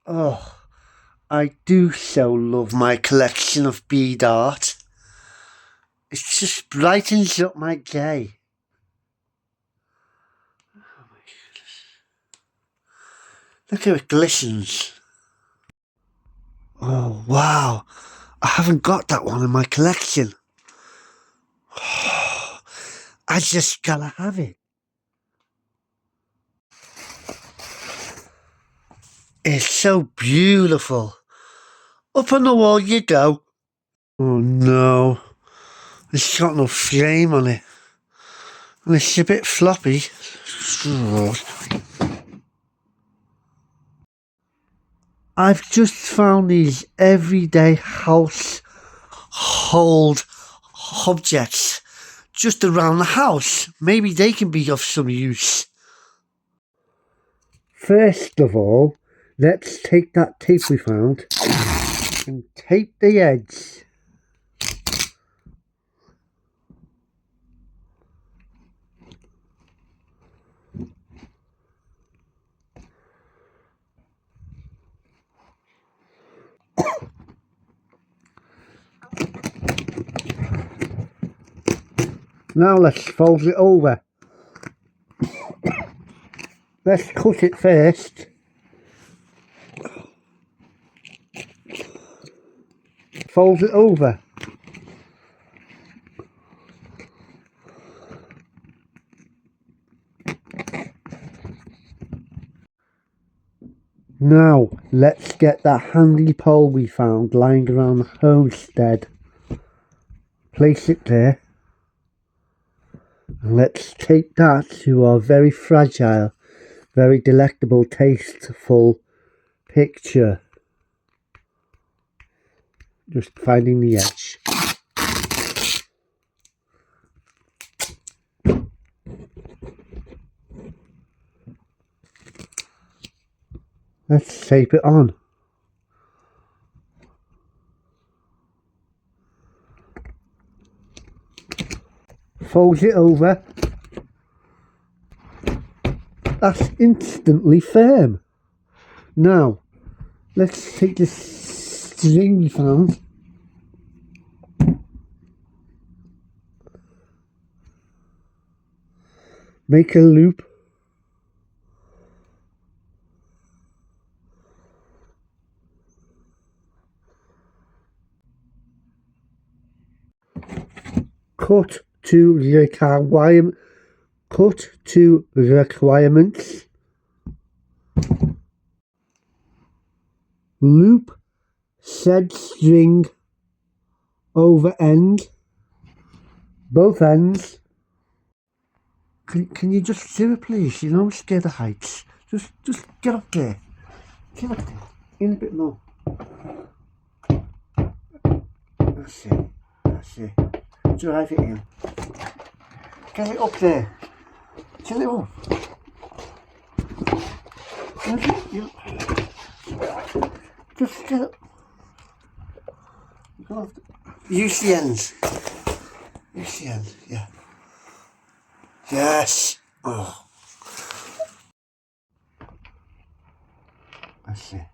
Oh, I do so love my collection of bead art. It just brightens up my day. Oh my goodness. Look how it glistens. Oh wow, I haven't got that one in my collection. I just gotta have it. It's so beautiful. Up on the wall you go. Oh no, it's got no frame on it. And it's a bit floppy. I've just found these everyday household objects just around the house. Maybe they can be of some use. First of all, let's take that tape we found and tape the edge. Now let's fold it over. Let's cut it first. Fold it over. Now let's get that handy pole we found lying around the homestead. Place it there. And let's tape that to our very fragile, very delectable, tasteful picture. Just finding the edge. Let's tape it on. Fold it over. That's instantly firm. Now, let's take this string we found. Make a loop. Cut to requirements. Loop said string over end, both ends. Can you just do it, please? You know I'm scared of heights. Just get up there. Get up there. In a bit more. That's it. That's it. Drive it in. Get it up there. Get it up. Just get it. Use the ends. Use the ends, yeah. Yes. Oh. That's it.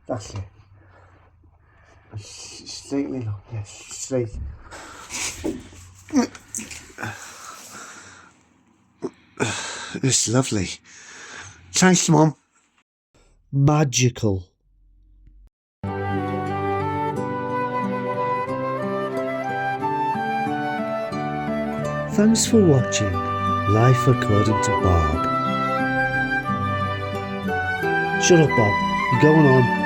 That's it. Straightly look. Yes, straight. It's lovely. Thanks, Mum. Magical. Thanks for watching Life According to Bob. Shut up, Bob. You're going on.